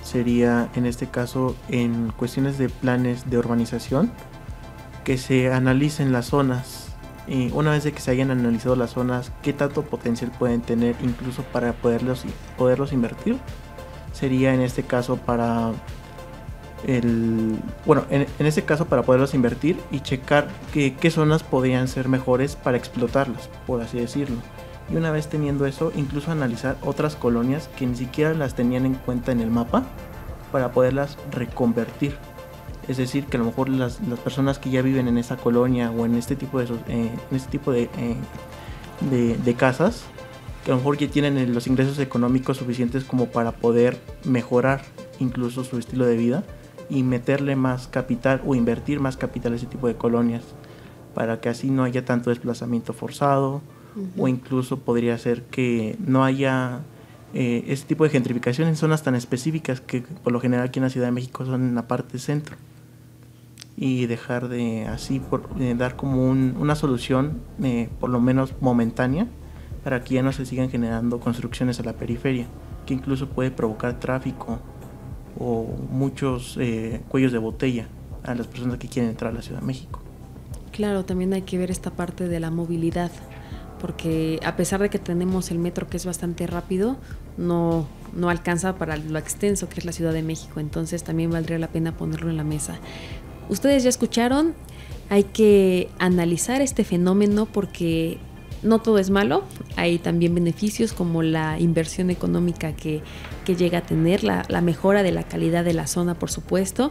Speaker 4: sería en este caso en cuestiones de planes de urbanización, que se analicen las zonas y una vez de que se hayan analizado las zonas, qué tanto potencial pueden tener incluso para poderlos invertir. Sería en este caso para en este caso para poderlos invertir y checar qué zonas podrían ser mejores para explotarlas, por así decirlo. Y una vez teniendo eso, incluso analizar otras colonias que ni siquiera las tenían en cuenta en el mapa para poderlas reconvertir. Es decir, que a lo mejor las personas que ya viven en esa colonia o en este tipo de casas, que a lo mejor ya tienen los ingresos económicos suficientes como para poder mejorar incluso su estilo de vida y meterle más capital o invertir más capital a ese tipo de colonias para que así no haya tanto desplazamiento forzado. O incluso podría ser que no haya este tipo de gentrificación en zonas tan específicas que por lo general aquí en la Ciudad de México son en la parte centro, y dejar de así dar como una solución por lo menos momentánea para que ya no se sigan generando construcciones a la periferia, que incluso puede provocar tráfico o muchos cuellos de botella a las personas que quieren entrar a la Ciudad de México.
Speaker 1: Claro, también hay que ver esta parte de la movilidad, porque a pesar de que tenemos el metro que es bastante rápido, no alcanza para lo extenso que es la Ciudad de México, entonces también valdría la pena ponerlo en la mesa. ustedes ya escucharon, hay que analizar este fenómeno porque no todo es malo, hay también beneficios como la inversión económica que llega a tener, la mejora de la calidad de la zona, por supuesto.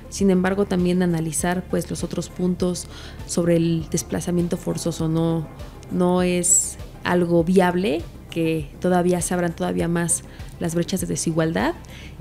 Speaker 1: Sin embargo, también analizar pues los otros puntos sobre el desplazamiento forzoso no es algo viable, que todavía se abran todavía más las brechas de desigualdad,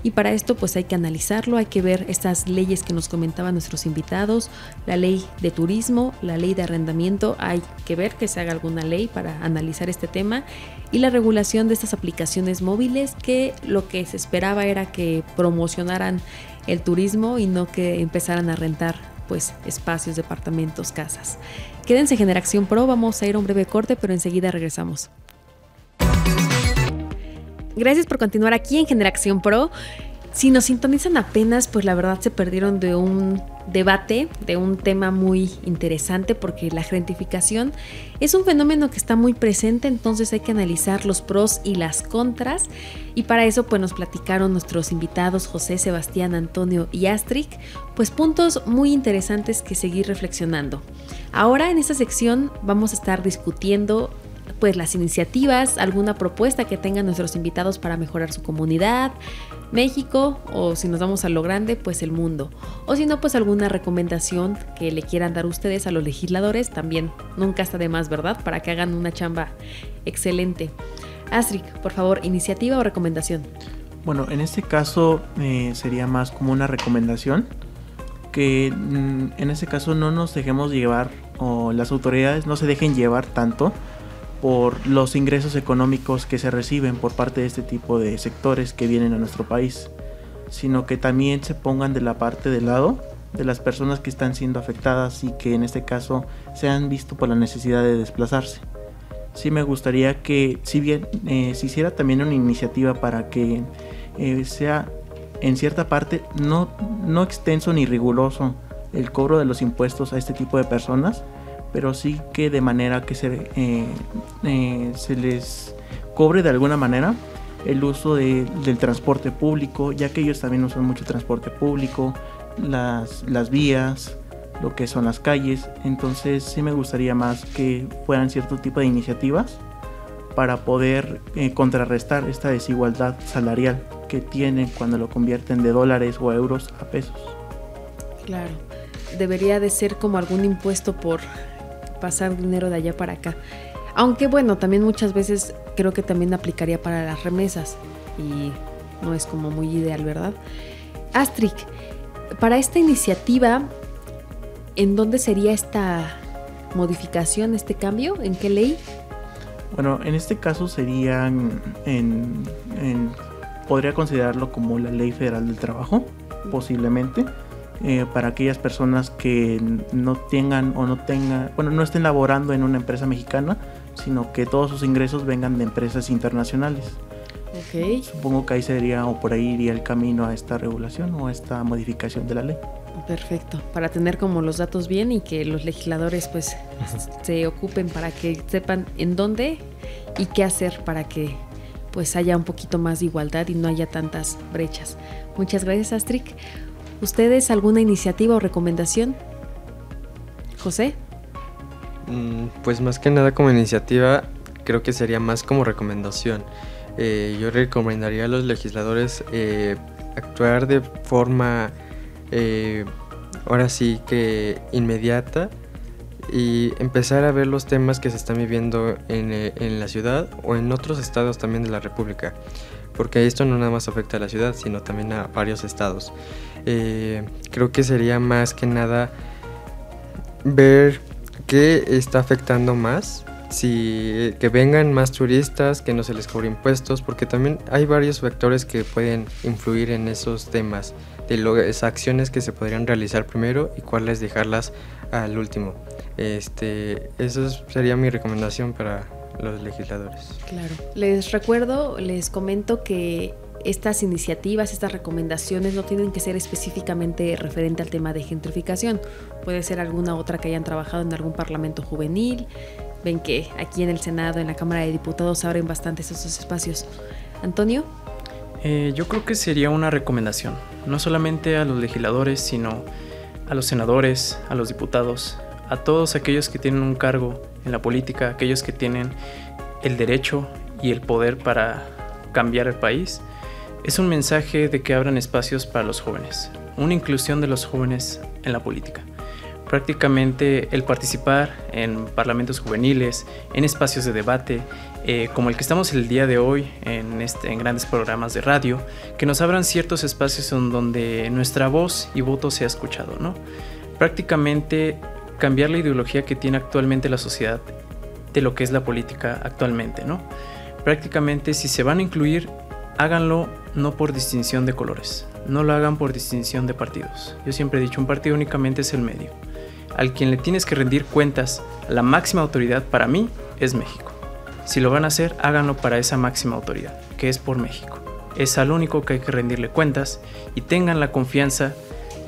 Speaker 1: y para esto pues hay que analizarlo, hay que ver estas leyes que nos comentaban nuestros invitados, la ley de turismo, la ley de arrendamiento, hay que ver que se haga alguna ley para analizar este tema, y la regulación de estas aplicaciones móviles, que lo que se esperaba era que promocionaran el turismo y no que empezaran a rentar pues espacios, departamentos, casas. Quédense en Generación Pro, vamos a ir a un breve corte, pero enseguida regresamos. Gracias por continuar aquí en Generación Pro. Si nos sintonizan apenas, pues la verdad se perdieron de un debate, de un tema muy interesante, porque la gentrificación es un fenómeno que está muy presente, entonces hay que analizar los pros y las contras, y para eso pues nos platicaron nuestros invitados José, Sebastián, Antonio y Astrid, pues puntos muy interesantes que seguir reflexionando. Ahora en esta sección vamos a estar discutiendo pues las iniciativas, alguna propuesta que tengan nuestros invitados para mejorar su comunidad, México, o si nos vamos a lo grande, pues el mundo, o si no, pues alguna recomendación que le quieran dar ustedes a los legisladores, también nunca está de más, ¿verdad? Para que hagan una chamba excelente. Astrid, por favor, iniciativa o recomendación.
Speaker 4: Bueno, en este caso sería más como una recomendación, que en este caso no nos dejemos llevar, o las autoridades no se dejen llevar tanto por los ingresos económicos que se reciben por parte de este tipo de sectores que vienen a nuestro país, sino que también se pongan de la parte del lado de las personas que están siendo afectadas y que en este caso se han visto por la necesidad de desplazarse. Sí me gustaría que, si bien se hiciera también una iniciativa para que sea en cierta parte no extenso ni riguroso el cobro de los impuestos a este tipo de personas, pero sí que de manera que se les cobre de alguna manera el uso del transporte público, ya que ellos también usan mucho transporte público, las vías, lo que son las calles. Entonces sí me gustaría más que fueran cierto tipo de iniciativas para poder contrarrestar esta desigualdad salarial que tienen cuando lo convierten de dólares o euros a pesos.
Speaker 1: Claro, debería de ser como algún impuesto por pasar dinero de allá para acá. Aunque bueno, también muchas veces creo que también aplicaría para las remesas y no es como muy ideal, ¿verdad? Astrid, para esta iniciativa, ¿en dónde sería esta modificación, este cambio? ¿En qué ley?
Speaker 4: Bueno, en este caso serían podría considerarlo como la Ley Federal del Trabajo, posiblemente. Para aquellas personas que no tengan o no estén laborando en una empresa mexicana, sino que todos sus ingresos vengan de empresas internacionales.
Speaker 1: Okay.
Speaker 4: Supongo que ahí sería, o por ahí iría el camino a esta regulación o a esta modificación de la ley.
Speaker 1: Perfecto, para tener como los datos bien y que los legisladores pues se ocupen para que sepan en dónde y qué hacer para que pues haya un poquito más de igualdad y no haya tantas brechas. Muchas gracias, Astrid. ¿Ustedes alguna iniciativa o recomendación? José.
Speaker 5: Pues más que nada como iniciativa, creo que sería más como recomendación. Yo recomendaría a los legisladores actuar de forma, ahora sí que inmediata, y empezar a ver los temas que se están viviendo en la ciudad o en otros estados también de la República, porque esto no nada más afecta a la ciudad, sino también a varios estados. Creo que sería más que nada ver qué está afectando más, que vengan más turistas, que no se les cobre impuestos, porque también hay varios factores que pueden influir en esos temas, de las acciones que se podrían realizar primero y cuáles dejarlas al último. Eso sería mi recomendación para los legisladores.
Speaker 1: Claro. Les comento que estas iniciativas, estas recomendaciones no tienen que ser específicamente referente al tema de gentrificación. Puede ser alguna otra que hayan trabajado en algún parlamento juvenil. Ven que aquí en el Senado, en la Cámara de Diputados, se abren bastantes esos espacios. ¿Antonio?
Speaker 3: Yo creo que sería una recomendación, no solamente a los legisladores, sino a los senadores, a los diputados, a todos aquellos que tienen un cargo en la política, aquellos que tienen el derecho y el poder para cambiar el país, es un mensaje de que abran espacios para los jóvenes, una inclusión de los jóvenes en la política. Prácticamente el participar en parlamentos juveniles, en espacios de debate, como el que estamos el día de hoy en grandes programas de radio, que nos abran ciertos espacios en donde nuestra voz y voto sea escuchado, ¿no? Prácticamente cambiar la ideología que tiene actualmente la sociedad de lo que es la política actualmente, ¿no? Prácticamente si se van a incluir, háganlo no por distinción de colores, no lo hagan por distinción de partidos. Yo siempre he dicho, un partido únicamente es el medio. Al quien le tienes que rendir cuentas, la máxima autoridad para mí es México. Si lo van a hacer, háganlo para esa máxima autoridad, que es por México. Es al único que hay que rendirle cuentas y tengan la confianza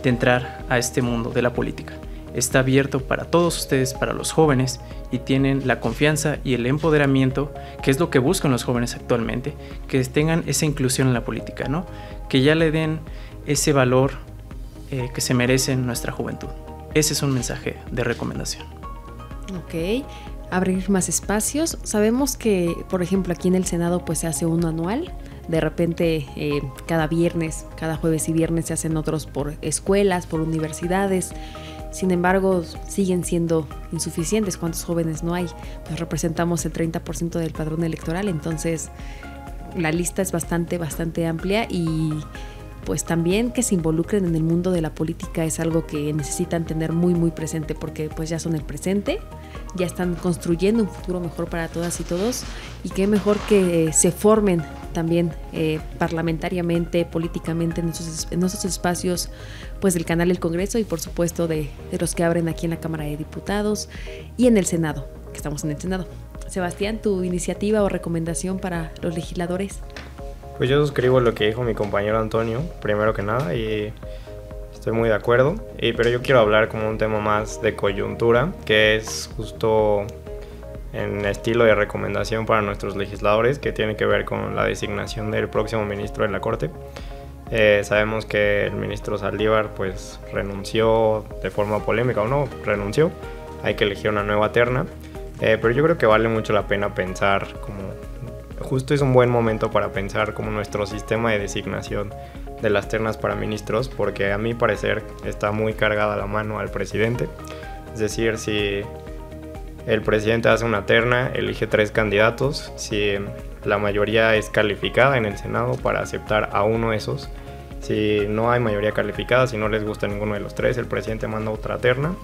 Speaker 3: de entrar a este mundo de la política. Está abierto para todos ustedes, para los jóvenes, y tienen la confianza y el empoderamiento, que es lo que buscan los jóvenes actualmente, que tengan esa inclusión en la política, ¿no? Que ya le den ese valor que se merece en nuestra juventud. Ese es un mensaje de recomendación.
Speaker 1: Ok, abrir más espacios. Sabemos que, por ejemplo, aquí en el Senado pues se hace uno anual. De repente cada viernes, cada jueves y viernes se hacen otros por escuelas, por universidades. Sin embargo, siguen siendo insuficientes. ¿Cuántos jóvenes no hay? Pues representamos el 30% del padrón electoral, entonces la lista es bastante amplia y pues también que se involucren en el mundo de la política es algo que necesitan tener muy presente, porque pues ya son el presente, ya están construyendo un futuro mejor para todas y todos, y qué mejor que se formen también parlamentariamente, políticamente en esos espacios pues del canal del Congreso y por supuesto de los que abren aquí en la Cámara de Diputados y en el Senado, que estamos en el Senado. Sebastián, ¿tu iniciativa o recomendación para los legisladores?
Speaker 2: Pues yo suscribo lo que dijo mi compañero Antonio, primero que nada, y estoy muy de acuerdo. Pero yo quiero hablar como un tema más de coyuntura, que es justo en estilo de recomendación para nuestros legisladores, que tiene que ver con la designación del próximo ministro de la Corte. Sabemos que el ministro Saldívar pues renunció de forma polémica, o no, renunció. Hay que elegir una nueva terna, pero yo creo que vale mucho la pena pensar como... Justo es un buen momento para pensar como nuestro sistema de designación de las ternas para ministros, porque a mi parecer está muy cargada la mano al presidente. Es decir, si el presidente hace una terna, elige 3 candidatos, si la mayoría es calificada en el Senado para aceptar a uno de esos, si no hay mayoría calificada, si no les gusta ninguno de los 3, el presidente manda otra terna.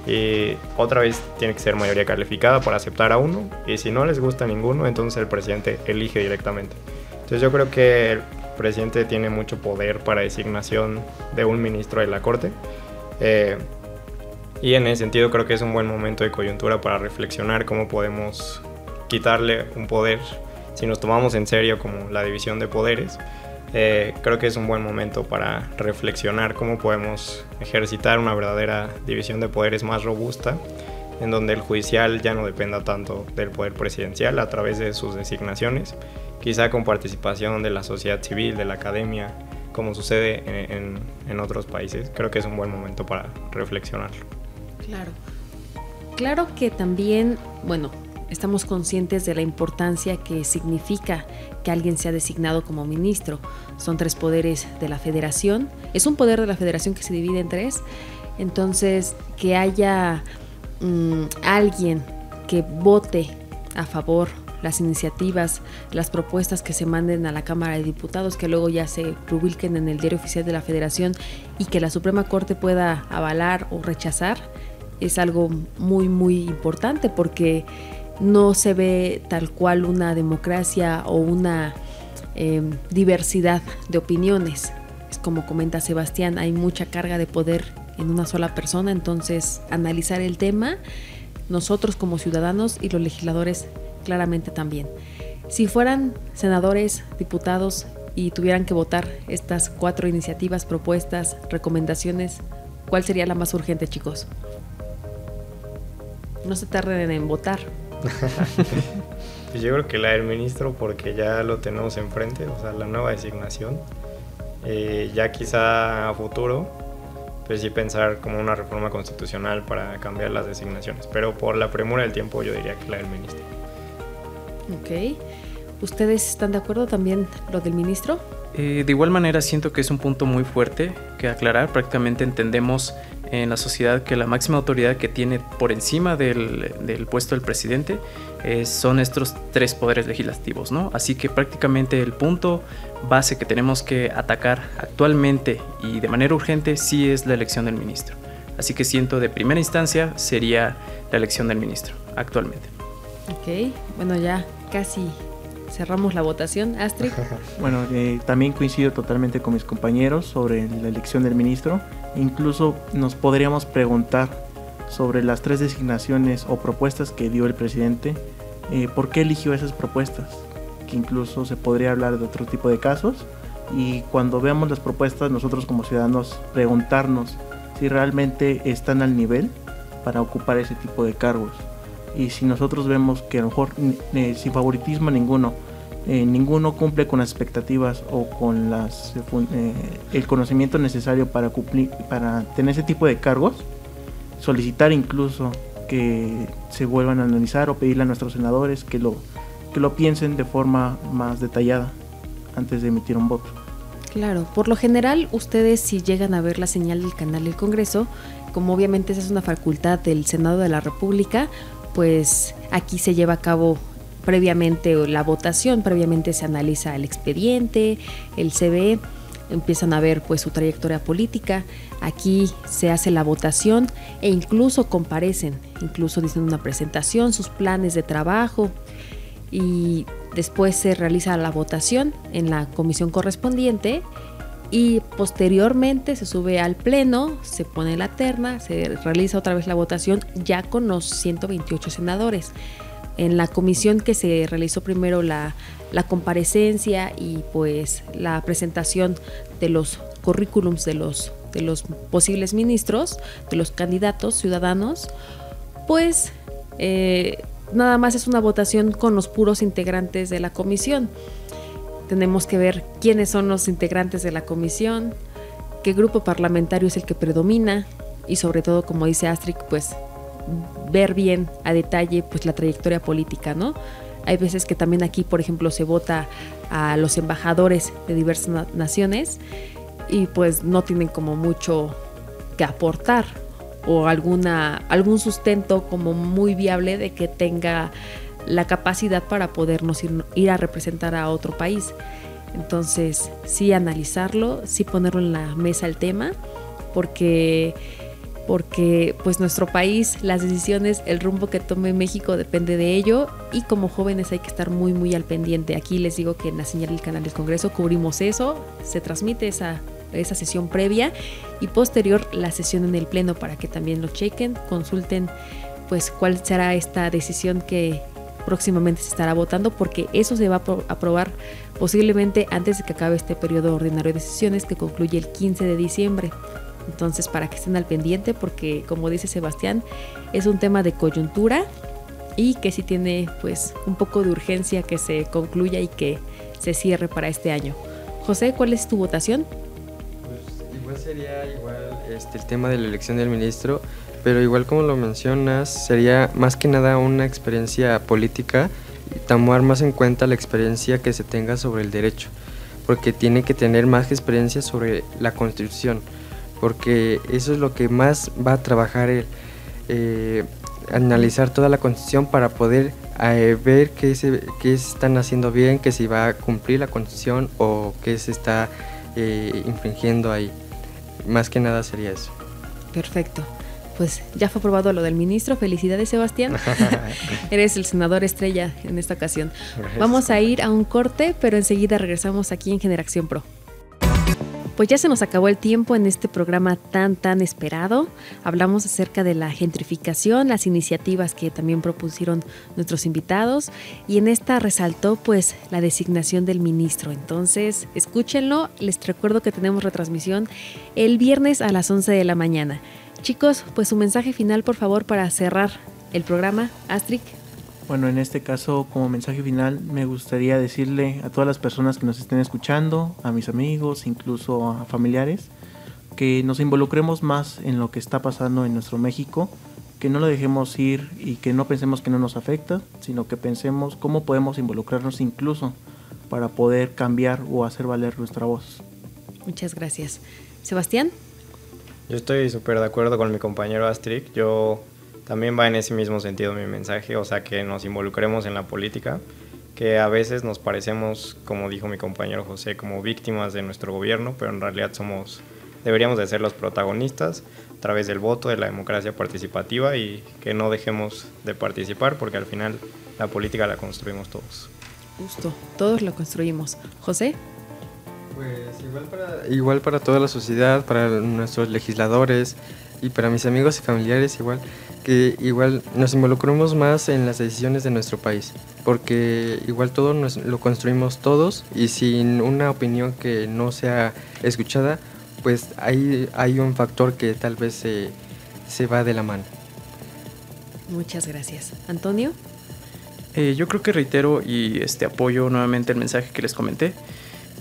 Speaker 2: Y otra vez tiene que ser mayoría calificada para aceptar a uno, y si no les gusta ninguno, entonces el presidente elige directamente. Entonces yo creo que el presidente tiene mucho poder para designación de un ministro de la Corte, y en ese sentido creo que es un buen momento de coyuntura para reflexionar cómo podemos quitarle un poder, si nos tomamos en serio como la división de poderes. Creo que es un buen momento para reflexionar cómo podemos ejercitar una verdadera división de poderes más robusta, en donde el judicial ya no dependa tanto del poder presidencial a través de sus designaciones, quizá con participación de la sociedad civil, de la academia, como sucede en otros países. Creo que es un buen momento para reflexionarlo.
Speaker 1: Claro que también, bueno, estamos conscientes de la importancia que significa que alguien sea designado como ministro. Son 3 poderes de la federación. Es un poder de la federación que se divide en 3. Entonces, que haya alguien que vote a favor las iniciativas, las propuestas que se manden a la Cámara de Diputados, que luego ya se publiquen en el Diario Oficial de la Federación y que la Suprema Corte pueda avalar o rechazar, es algo muy importante, porque no se ve tal cual una democracia o una diversidad de opiniones. Es como comenta Sebastián, hay mucha carga de poder en una sola persona, entonces analizar el tema, nosotros como ciudadanos y los legisladores claramente también. Si fueran senadores, diputados y tuvieran que votar estas 4 iniciativas, propuestas, recomendaciones, ¿cuál sería la más urgente, chicos? No se tarden en votar.
Speaker 2: Yo creo que la del ministro, porque ya lo tenemos enfrente, o sea, la nueva designación, ya quizá a futuro, pues sí pensar como una reforma constitucional para cambiar las designaciones. Pero por la premura del tiempo yo diría que la del ministro.
Speaker 1: Ok. ¿Ustedes están de acuerdo también lo del ministro?
Speaker 3: De igual manera siento que es un punto muy fuerte que aclarar. Prácticamente entendemos en la sociedad que la máxima autoridad que tiene por encima del puesto del presidente son estos 3 poderes legislativos, ¿no? Así que prácticamente el punto base que tenemos que atacar actualmente y de manera urgente sí es la elección del ministro. Así que siento de primera instancia sería la elección del ministro actualmente.
Speaker 1: Ok, bueno, ya casi cerramos la votación. Astrid.
Speaker 4: Bueno, también coincido totalmente con mis compañeros sobre la elección del ministro. Incluso nos podríamos preguntar sobre las 3 designaciones o propuestas que dio el presidente, ¿por qué eligió esas propuestas? Que incluso se podría hablar de otro tipo de casos, y cuando veamos las propuestas nosotros como ciudadanos preguntarnos si realmente están al nivel para ocupar ese tipo de cargos. Y si nosotros vemos que a lo mejor sin favoritismo ninguno cumple con las expectativas o con el conocimiento necesario para tener ese tipo de cargos, solicitar incluso que se vuelvan a analizar o pedirle a nuestros senadores que lo piensen de forma más detallada antes de emitir un voto.
Speaker 1: Claro, por lo general ustedes si llegan a ver la señal del canal del Congreso, como obviamente esa es una facultad del Senado de la República, pues aquí se lleva a cabo previamente la votación, previamente se analiza el expediente, el CV, empiezan a ver pues su trayectoria política, aquí se hace la votación e incluso comparecen, incluso dicen una presentación, sus planes de trabajo, y después se realiza la votación en la comisión correspondiente y posteriormente se sube al pleno, se pone la terna, se realiza otra vez la votación ya con los 128 senadores. En la comisión que se realizó primero la comparecencia y pues la presentación de los currículums de los posibles ministros, de los candidatos ciudadanos, pues nada más es una votación con los puros integrantes de la comisión. Tenemos que ver quiénes son los integrantes de la comisión, qué grupo parlamentario es el que predomina y sobre todo, como dice Astrid, pues ver bien a detalle pues la trayectoria política, ¿no? Hay veces que también aquí, por ejemplo, se vota a los embajadores de diversas naciones y pues no tienen como mucho que aportar o algún sustento como muy viable de que tenga la capacidad para podernos ir a representar a otro país. Entonces sí analizarlo, sí ponerlo en la mesa el tema, porque pues nuestro país, las decisiones, el rumbo que tome México depende de ello, y como jóvenes hay que estar muy muy al pendiente. Aquí les digo que en la señal del canal del Congreso cubrimos eso, se transmite esa sesión previa y posterior la sesión en el pleno para que también lo chequen, consulten pues cuál será esta decisión que próximamente se estará votando, porque eso se va a aprobar posiblemente antes de que acabe este periodo ordinario de sesiones que concluye el 15 de diciembre. Entonces, para que estén al pendiente, porque como dice Sebastián, es un tema de coyuntura y que sí tiene pues un poco de urgencia que se concluya y que se cierre para este año. José, ¿cuál es tu votación?
Speaker 5: Pues igual sería el tema de la elección del ministro, pero igual como lo mencionas, sería más que nada una experiencia política y tomar más en cuenta la experiencia que se tenga sobre el derecho, porque tiene que tener más experiencia sobre la Constitución, porque eso es lo que más va a trabajar analizar toda la Constitución para poder ver qué están haciendo bien, que si va a cumplir la Constitución o qué se está infringiendo ahí. Más que nada sería eso.
Speaker 1: Perfecto. Pues ya fue aprobado lo del ministro. Felicidades, Sebastián. Eres el senador estrella en esta ocasión.
Speaker 2: Gracias.
Speaker 1: Vamos a ir a un corte, pero enseguida regresamos aquí en Generación Pro. Pues ya se nos acabó el tiempo en este programa tan esperado. Hablamos acerca de la gentrificación, las iniciativas que también propusieron nuestros invitados, y en esta resaltó pues la designación del ministro. Entonces, escúchenlo. Les recuerdo que tenemos retransmisión el viernes a las 11 de la mañana. Chicos, pues su mensaje final, por favor, para cerrar el programa. Astrid.
Speaker 4: Bueno, en este caso, como mensaje final, me gustaría decirle a todas las personas que nos estén escuchando, a mis amigos, incluso a familiares, que nos involucremos más en lo que está pasando en nuestro México, que no lo dejemos ir y que no pensemos que no nos afecta, sino que pensemos cómo podemos involucrarnos incluso para poder cambiar o hacer valer nuestra voz.
Speaker 1: Muchas gracias. Sebastián.
Speaker 2: Yo estoy súper de acuerdo con mi compañero Astrid. Yo también va en ese mismo sentido mi mensaje, o sea, que nos involucremos en la política, que a veces nos parecemos, como dijo mi compañero José, como víctimas de nuestro gobierno, pero en realidad deberíamos de ser los protagonistas a través del voto, de la democracia participativa, y que no dejemos de participar, porque al final la política la construimos todos.
Speaker 1: Justo, todos lo construimos. José.
Speaker 5: Pues igual para toda la sociedad, para nuestros legisladores y para mis amigos y familiares, que nos involucremos más en las decisiones de nuestro país, porque igual todo lo construimos todos, y sin una opinión que no sea escuchada, pues hay un factor que tal vez se va de la mano.
Speaker 1: Muchas gracias. Antonio.
Speaker 3: Yo creo que reitero y apoyo nuevamente el mensaje que les comenté,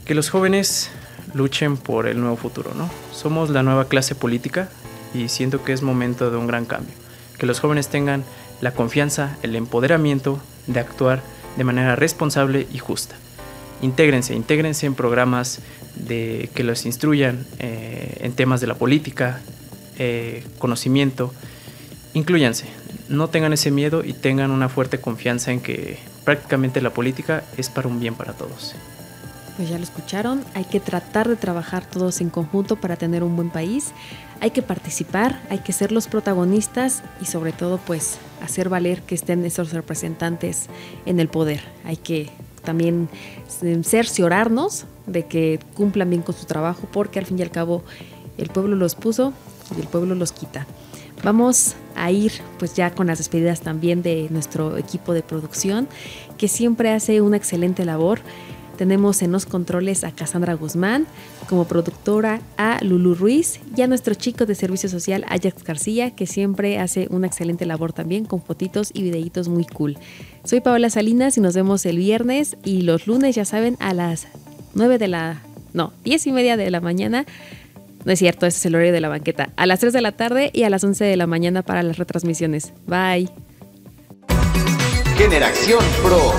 Speaker 3: que los jóvenes luchen por el nuevo futuro, ¿no? Somos la nueva clase política y siento que es momento de un gran cambio. Que los jóvenes tengan la confianza, el empoderamiento de actuar de manera responsable y justa. Intégrense en programas que los instruyan en temas de la política, conocimiento. Inclúyanse, no tengan ese miedo y tengan una fuerte confianza en que prácticamente la política es para un bien para todos.
Speaker 1: Pues ya lo escucharon, hay que tratar de trabajar todos en conjunto para tener un buen país, hay que participar, hay que ser los protagonistas y sobre todo pues hacer valer que estén esos representantes en el poder. Hay que también cerciorarnos de que cumplan bien con su trabajo, porque al fin y al cabo el pueblo los puso y el pueblo los quita. Vamos a ir pues ya con las despedidas también de nuestro equipo de producción, que siempre hace una excelente labor. Tenemos en los controles a Cassandra Guzmán, como productora a Lulu Ruiz y a nuestro chico de servicio social Ajax García, que siempre hace una excelente labor también con fotitos y videitos muy cool. Soy Paola Salinas y nos vemos el viernes y los lunes, ya saben, a las 10:30 de la mañana. No es cierto, ese es el horario de la banqueta. A las 3 de la tarde y a las 11 de la mañana para las retransmisiones. Bye.
Speaker 6: Generación Pro.